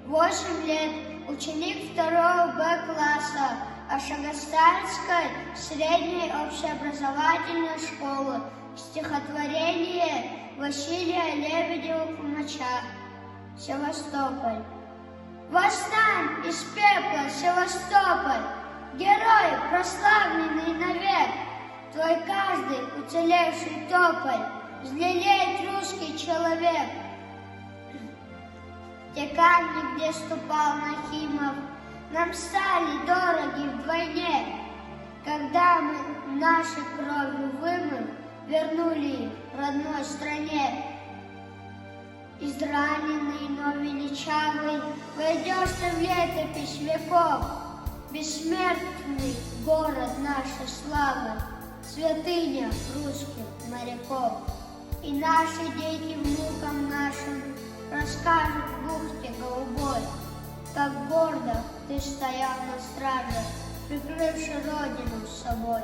8 лет, ученик 2 Б-класса Ашагастальской средней общеобразовательной школы. Стихотворение Василия Лебедева-Кумача. Севастополь. Восстань из пепла, Севастополь, герой, прославленный навек. Твой каждый уцелевший тополь взлелеет русский человек. Те камни, где ступал Нахимов, нам стали дороги вдвойне, когда мы нашей кровью вымыв, вернули их родной стране. Израненный, но величавый, войдешь ты в летопись веков, бессмертный город нашей славы, святыня русских моряков. И наши дети внукам нашим расскажут в бухте голубой, как гордо ты стоял на страже, прикрывши родину с собой.